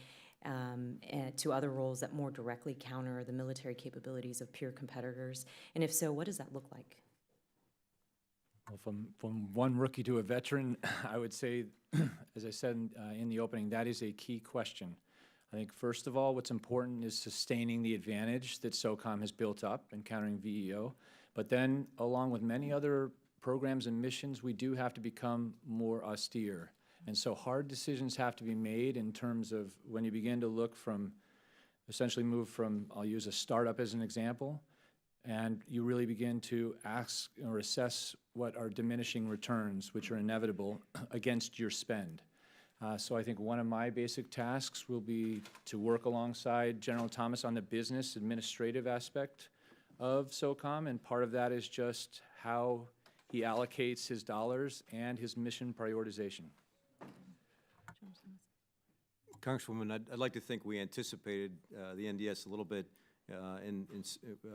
to other roles that more directly counter the military capabilities of peer competitors? And if so, what does that look like? Well, from one rookie to a veteran, I would say, as I said in the opening, that is a key question. I think, first of all, what's important is sustaining the advantage that SOCOM has built up in countering VEO. But then, along with many other programs and missions, we do have to become more austere. And so hard decisions have to be made in terms of when you begin to look from, essentially move from, I'll use a startup as an example, and you really begin to ask or assess what are diminishing returns, which are inevitable, against your spend. So I think one of my basic tasks will be to work alongside General Thomas on the business administrative aspect of SOCOM, and part of that is just how he allocates his dollars and his mission prioritization. Congresswoman, I'd like to think we anticipated the NDS a little bit in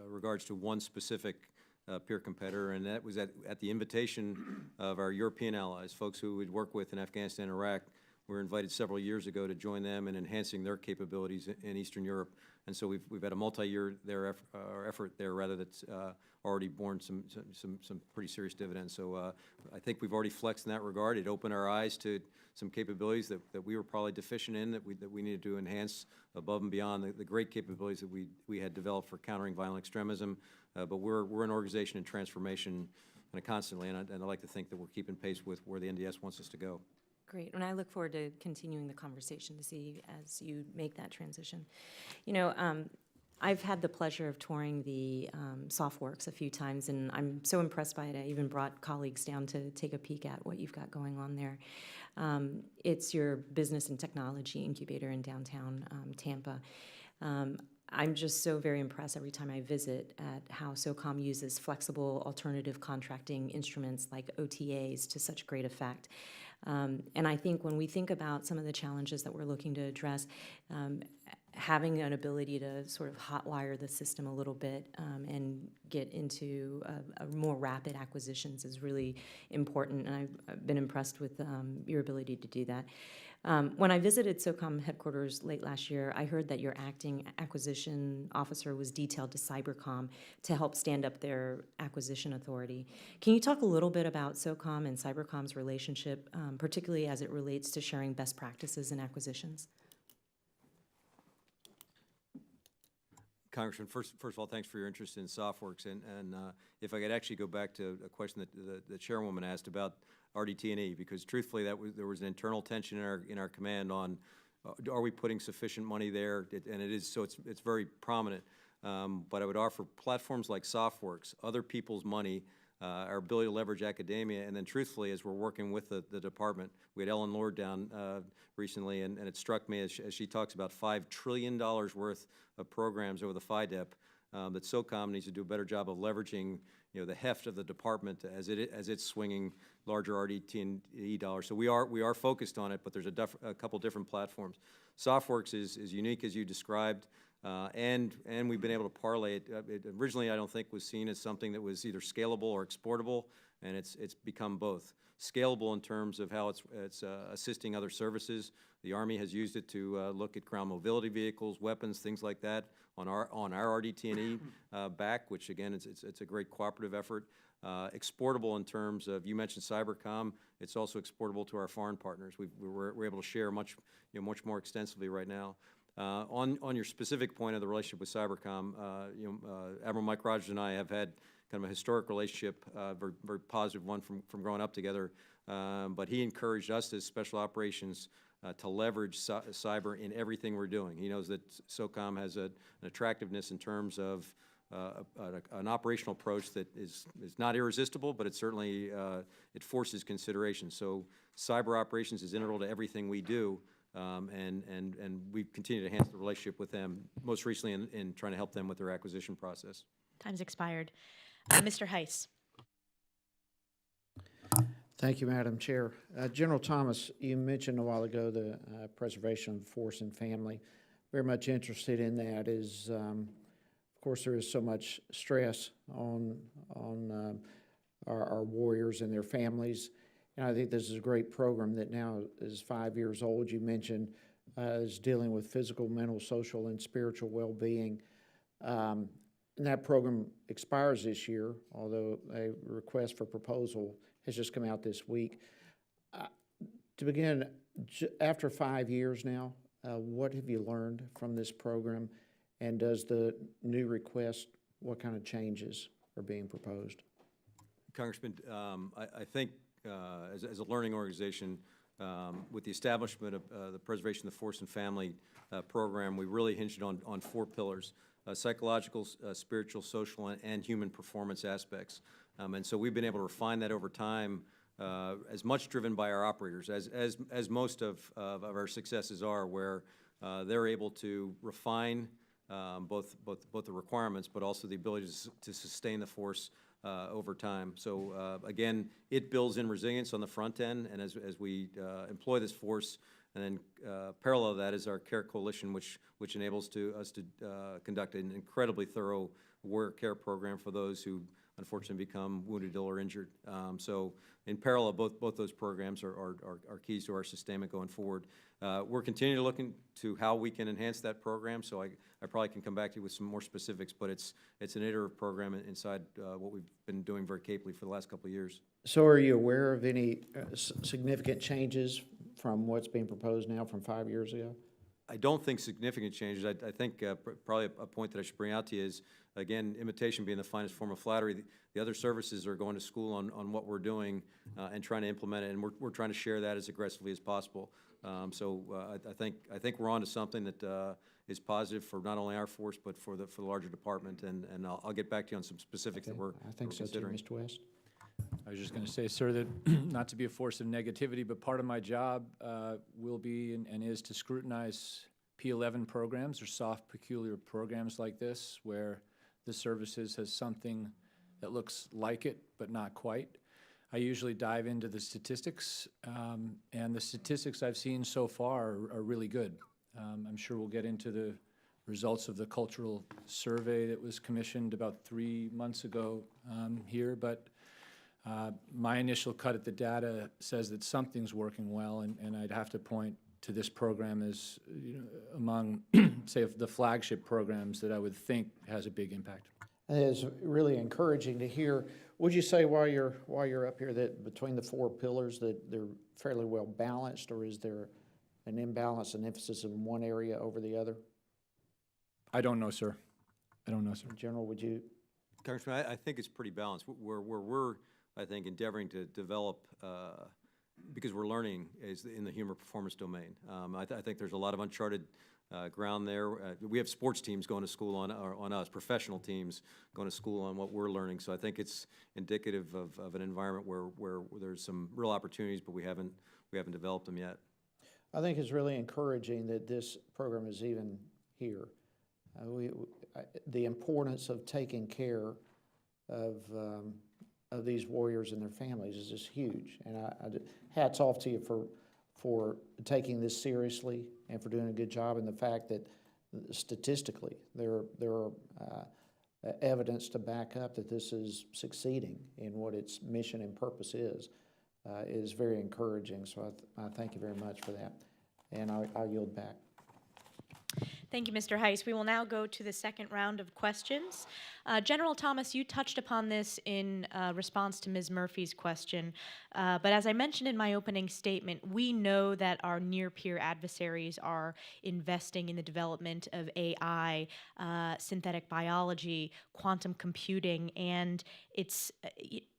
regards to one specific peer competitor, and that was at the invitation of our European allies, folks who we'd worked with in Afghanistan and Iraq. We were invited several years ago to join them in enhancing their capabilities in Eastern Europe, and so we've had a multi-year effort there, rather, that's already borne some pretty serious dividends. So I think we've already flexed in that regard. It opened our eyes to some capabilities that we were probably deficient in, that we needed to enhance above and beyond the great capabilities that we had developed for countering violent extremism. But we're an organization in transformation constantly, and I'd like to think that we're keeping pace with where the NDS wants us to go. Great, and I look forward to continuing the conversation to see as you make that transition. You know, I've had the pleasure of touring the SOFWorks a few times, and I'm so impressed by it. I even brought colleagues down to take a peek at what you've got going on there. It's your business and technology incubator in downtown Tampa. I'm just so very impressed every time I visit at how SOCOM uses flexible alternative contracting instruments like OTAs to such great effect. And I think when we think about some of the challenges that we're looking to address, having an ability to sort of hotwire the system a little bit and get into a more rapid acquisitions is really important, and I've been impressed with your ability to do that. When I visited SOCOM headquarters late last year, I heard that your acting acquisition officer was detailed to Cybercom to help stand up their acquisition authority. Can you talk a little bit about SOCOM and Cybercom's relationship, particularly as it relates to sharing best practices in acquisitions? Congressman, first of all, thanks for your interest in SOFWorks, and if I could actually go back to a question that the chairwoman asked about RDT&E, because truthfully, there was an internal tension in our command on are we putting sufficient money there, and it is, so it's very prominent. But I would offer platforms like SOFWorks, other people's money, our ability to leverage academia, and then truthfully, as we're working with the department, we had Ellen Lord down recently, and it struck me as she talks about $5 trillion worth of programs over the FIDEP, that SOCOM needs to do a better job of leveraging the heft of the department as it's swinging larger RDT&E dollars. So we are focused on it, but there's a couple different platforms. SoftWorks is unique as you described, and we've been able to parlay it. It originally, I don't think, was seen as something that was either scalable or exportable, and it's become both. Scalable in terms of how it's assisting other services. The Army has used it to look at ground mobility vehicles, weapons, things like that on our RDT&E back, which again, it's a great cooperative effort. Exportable in terms of, you mentioned Cybercom, it's also exportable to our foreign partners. We're able to share much more extensively right now. On your specific point of the relationship with Cybercom, Admiral Mike Rogers and I have had kind of a historic relationship, very positive one from growing up together. But he encouraged us as Special Operations to leverage cyber in everything we're doing. He knows that SOCOM has an attractiveness in terms of an operational approach that is not irresistible, but it certainly it forces consideration. So cyber operations is integral to everything we do, and we continue to enhance the relationship with them, most recently in trying to help them with their acquisition process. Time's expired. Mr. Heiss. Thank you, Madam Chair. General Thomas, you mentioned a while ago the preservation of force and family. Very much interested in that. Of course, there is so much stress on our warriors and their families. And I think this is a great program that now is 5 years old. You mentioned is dealing with physical, mental, social, and spiritual well-being. And that program expires this year, although a request for proposal has just come out this week. To begin, after 5 years now, what have you learned from this program? And does the new request, what kind of changes are being proposed? Congressman, I think as a learning organization, with the establishment of the Preservation of the Force and Family program, we really hinged it on 4 pillars: psychological, spiritual, social, and human performance aspects. And so we've been able to refine that over time, as much driven by our operators, as most of our successes are, where they're able to refine both the requirements, but also the ability to sustain the force over time. So again, it builds in resilience on the front end, and as we employ this force, and then parallel to that is our Care Coalition, which enables us to conduct an incredibly thorough warrior care program for those who unfortunately become wounded, ill, or injured. So in parallel, both those programs are keys to our sustainment going forward. We're continuing to look into how we can enhance that program, so I probably can come back to you with some more specifics, but it's an iterative program inside what we've been doing very capably for the last couple of years. So are you aware of any significant changes from what's being proposed now from 5 years ago? I don't think significant changes. I think probably a point that I should bring out to you is, again, imitation being the finest form of flattery. The other services are going to school on what we're doing and trying to implement it, and we're trying to share that as aggressively as possible. So I think we're on to something that is positive for not only our force, but for the larger department, and I'll get back to you on some specifics that we're considering. Mr. West. I was just going to say, sir, that not to be a force of negativity, but part of my job will be and is to scrutinize P11 programs or soft, peculiar programs like this, where the services has something that looks like it, but not quite. I usually dive into the statistics, and the statistics I've seen so far are really good. I'm sure we'll get into the results of the cultural survey that was commissioned about 3 months ago here, but my initial cut at the data says that something's working well, and I'd have to point to this program as among, say, the flagship programs that I would think has a big impact. It is really encouraging to hear. Would you say while you're up here that between the 4 pillars that they're fairly well balanced, or is there an imbalance and emphasis in one area over the other? I don't know, sir. I don't know, sir. General, would you? Congressman, I think it's pretty balanced. Where we're, I think, endeavoring to develop, because we're learning, is in the human performance domain. I think there's a lot of uncharted ground there. We have sports teams going to school on us, professional teams going to school on what we're learning. So I think it's indicative of an environment where there's some real opportunities, but we haven't developed them yet. I think it's really encouraging that this program is even here. The importance of taking care of these warriors and their families is just huge. And hats off to you for taking this seriously and for doing a good job, and the fact that statistically there are evidence to back up that this is succeeding in what its mission and purpose is very encouraging. So I thank you very much for that, and I'll yield back. Thank you, Mr. Heiss. We will now go to the second round of questions. General Thomas, you touched upon this in response to Ms. Murphy's question, but as I mentioned in my opening statement, we know that our near-peer adversaries are investing in the development of AI, synthetic biology, quantum computing, and it's,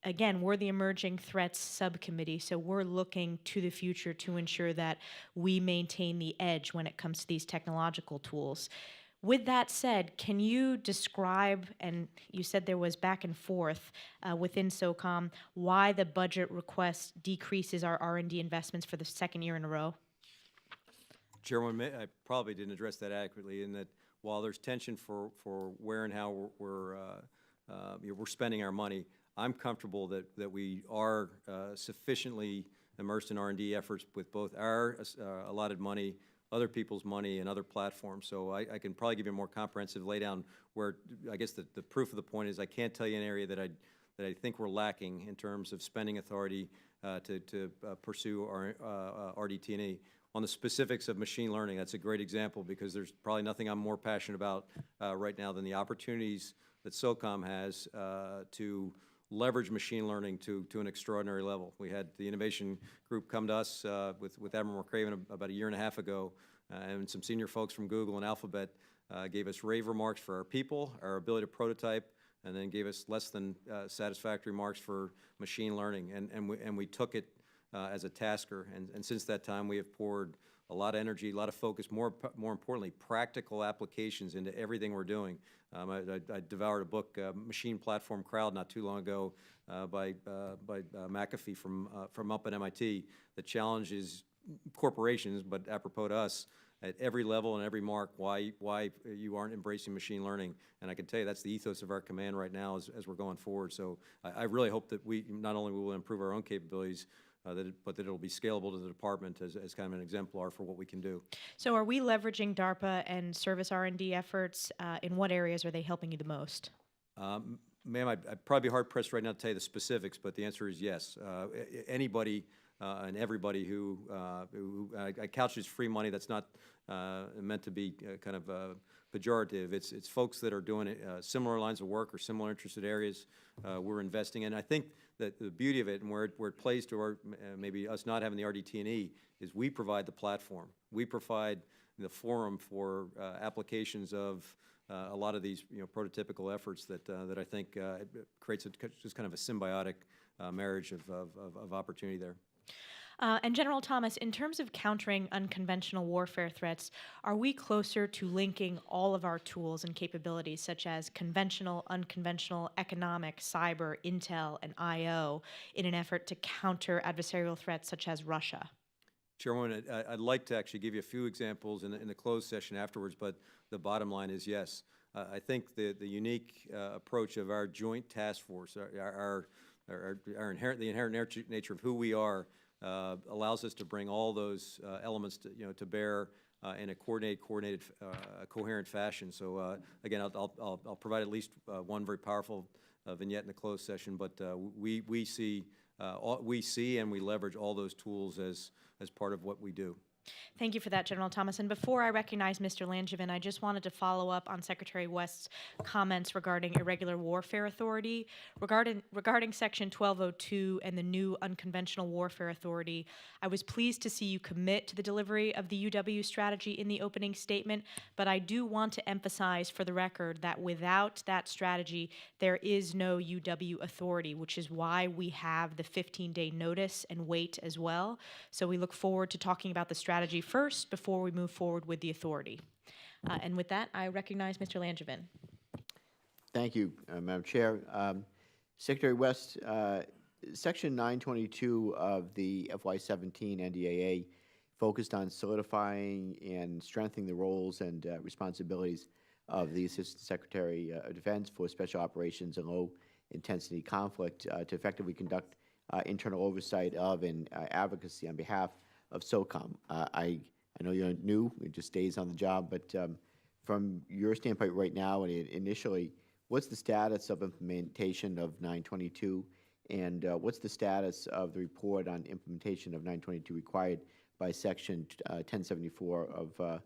again, we're the Emerging Threats Subcommittee, so we're looking to the future to ensure that we maintain the edge when it comes to these technological tools. With that said, can you describe, and you said there was back and forth within SOCOM, why the budget request decreases our R&D investments for the second year in a row? Chairwoman, I probably didn't address that accurately, in that while there's tension for where and how we're spending our money, I'm comfortable that we are sufficiently immersed in R&D efforts with both our allotted money, other people's money, and other platforms. So I can probably give you a more comprehensive laydown where I guess the proof of the point is I can't tell you an area that I think we're lacking in terms of spending authority to pursue our RDT&E. On the specifics of machine learning, that's a great example, because there's probably nothing I'm more passionate about right now than the opportunities that SOCOM has to leverage machine learning to an extraordinary level. We had the innovation group come to us with Admiral McCraven about a year and a half ago, and some senior folks from Google and Alphabet gave us rave remarks for our people, our ability to prototype, and then gave us less than satisfactory marks for machine learning. And we took it as a tasker, and since that time we have poured a lot of energy, a lot of focus, more importantly, practical applications into everything we're doing. I devoured a book, Machine Platform Crowd, not too long ago by McAfee from up at MIT, that challenges corporations, but apropos to us, at every level and every mark, why you aren't embracing machine learning. And I can tell you that's the ethos of our command right now as we're going forward. So I really hope that we not only will improve our own capabilities, but that it'll be scalable to the department as kind of an exemplar for what we can do. So are we leveraging DARPA and service R&D efforts? In what areas are they helping you the most? Ma'am, I'd probably be hard-pressed right now to tell you the specifics, but the answer is yes. Anybody and everybody who I couch as free money, that's not meant to be kind of pejorative. It's folks that are doing similar lines of work or similar interested areas we're investing in. I think that the beauty of it, and where it plays to our maybe us not having the RDT&E, is we provide the platform. We provide the forum for applications of a lot of these prototypical efforts that I think creates just kind of a symbiotic marriage of opportunity there. And General Thomas, in terms of countering unconventional warfare threats, are we closer to linking all of our tools and capabilities, such as conventional, unconventional, economic, cyber, intel, and IO, in an effort to counter adversarial threats such as Russia? Chairwoman, I'd like to actually give you a few examples in the closed session afterwards, but the bottom line is yes. I think the unique approach of our joint task force, the inherent nature of who we are, allows us to bring all those elements to bear in a coordinated, coherent fashion. So again, I'll provide at least one very powerful vignette in the closed session. But we see and we leverage all those tools as part of what we do. Thank you for that, General Thomas. And before I recognize Mr. Langevin, I just wanted to follow up on Secretary West's comments regarding irregular warfare authority. Regarding Section 1202 and the new unconventional warfare authority, I was pleased to see you commit to the delivery of the UW strategy in the opening statement, but I do want to emphasize for the record that without that strategy, there is no UW authority, which is why we have the 15-day notice and wait as well. So we look forward to talking about the strategy first before we move forward with the authority. And with that, I recognize Mr. Langevin. Thank you, Madam Chair. Secretary West, Section 922 of the FY17 NDAA focused on solidifying and strengthening the roles and responsibilities of the Assistant Secretary of Defense for Special Operations and Low intensity conflict to effectively conduct internal oversight of and advocacy on behalf of SOCOM. I know you're new, it just days on the job, but from your standpoint right now and initially, what's the status of implementation of 922, and what's the status of the report on implementation of 922 required by Section 1074 of FY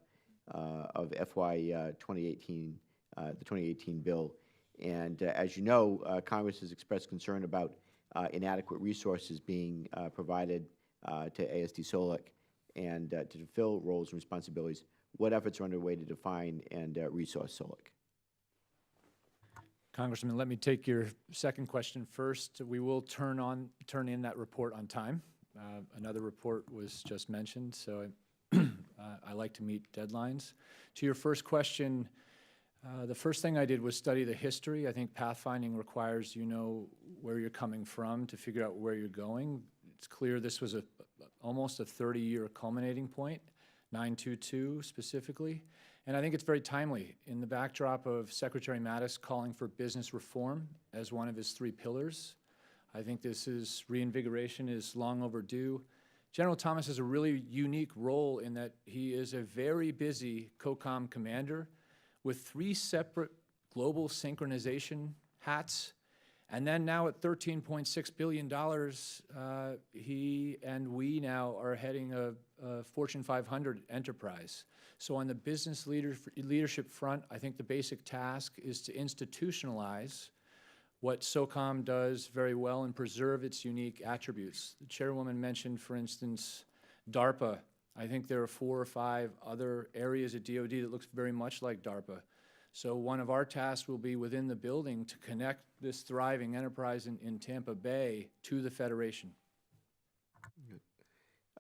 2018, the 2018 bill? And as you know, Congress has expressed concern about inadequate resources being provided to ASD-SOLIC, and to fulfill roles and responsibilities. What efforts are underway to define and resource SOLIC? Congressman, let me take your second question first. We will turn in that report on time. Another report was just mentioned, so I like to meet deadlines. To your first question, the first thing I did was study the history. I think pathfinding requires you know where you're coming from to figure out where you're going. It's clear this was almost a 30-year culminating point, 922 specifically. And I think it's very timely in the backdrop of Secretary Mattis calling for business reform as one of his 3 pillars. I think reinvigoration is long overdue. General Thomas has a really unique role in that he is a very busy COCOM commander with 3 separate global synchronization hats. And then now at $13.6 billion, he and we now are heading a Fortune 500 enterprise. So on the business leadership front, I think the basic task is to institutionalize what SOCOM does very well and preserve its unique attributes. The chairwoman mentioned, for instance, DARPA. I think there are 4 or 5 other areas at DoD that looks very much like DARPA. So one of our tasks will be within the building to connect this thriving enterprise in Tampa Bay to the Federation.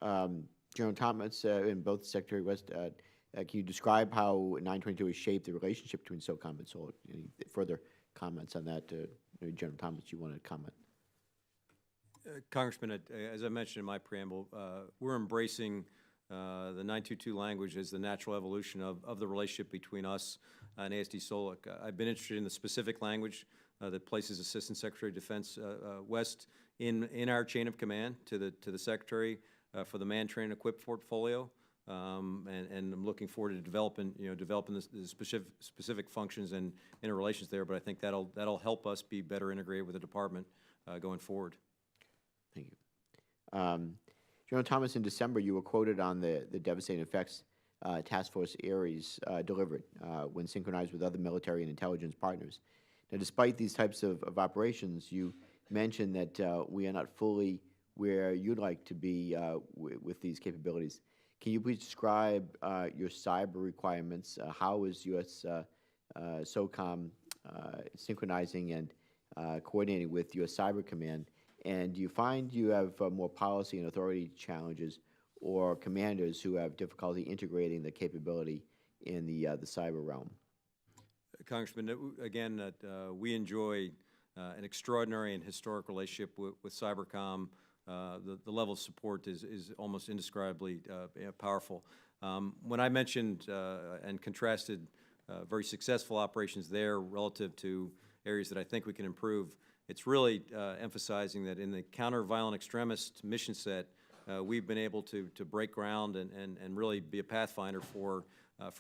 General Thomas and both Secretary West, can you describe how 922 has shaped the relationship between SOCOM and SOLIC? Any further comments on that? General Thomas, you want to comment? Congressman, as I mentioned in my preamble, we're embracing the 922 language as the natural evolution of the relationship between us and ASD-SOLIC. I've been interested in the specific language that places Assistant Secretary of Defense West in our chain of command to the Secretary for the man, train, and equip portfolio, and I'm looking forward to developing the specific functions and interrelations there. But I think that'll help us be better integrated with the department going forward. Thank you. General Thomas, in December, you were quoted on the devastating effects Task Force Ares delivered when synchronized with other military and intelligence partners. Now, despite these types of operations, you mentioned that we are not fully where you'd like to be with these capabilities. Can you please describe your cyber requirements? How is USSOCOM synchronizing and coordinating with U.S. Cyber Command? And do you find you have more policy and authority challenges or commanders who have difficulty integrating the capability in the cyber realm? Congressman, again, we enjoy an extraordinary and historic relationship with Cybercom. The level of support is almost indescribably powerful. When I mentioned and contrasted very successful operations there relative to areas that I think we can improve, it's really emphasizing that in the counter-violent extremist mission set, we've been able to break ground and really be a pathfinder for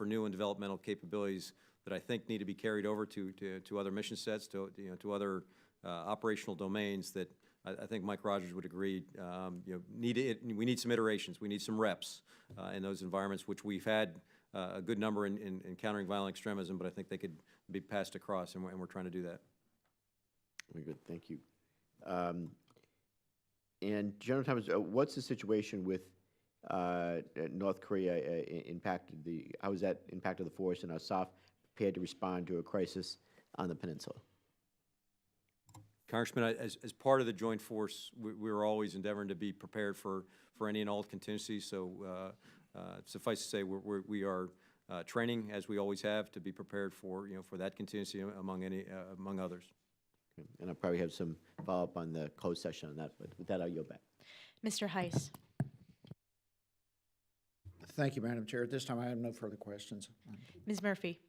new and developmental capabilities that I think need to be carried over to other mission sets, to other operational domains that I think Mike Rogers would agree. We need some iterations. We need some reps in those environments, which we've had a good number in countering violent extremism, but I think they could be passed across, and we're trying to do that. Very good, thank you. And General Thomas, what's the situation with North Korea how has that impacted the force, and are SOF prepared to respond to a crisis on the peninsula? Congressman, as part of the joint force, we're always endeavoring to be prepared for any and all contingencies. So suffice to say, we are training, as we always have, to be prepared for that contingency among others. Okay. And I'll probably have some follow-up on the closed session on that, but with that, I'll yield back. Mr. Heiss. Thank you, Madam Chair. At this time, I have no further questions. Ms. Murphy.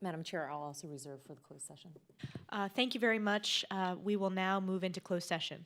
Madam Chair, I'll also reserve for the closed session. Thank you very much. We will now move into closed session.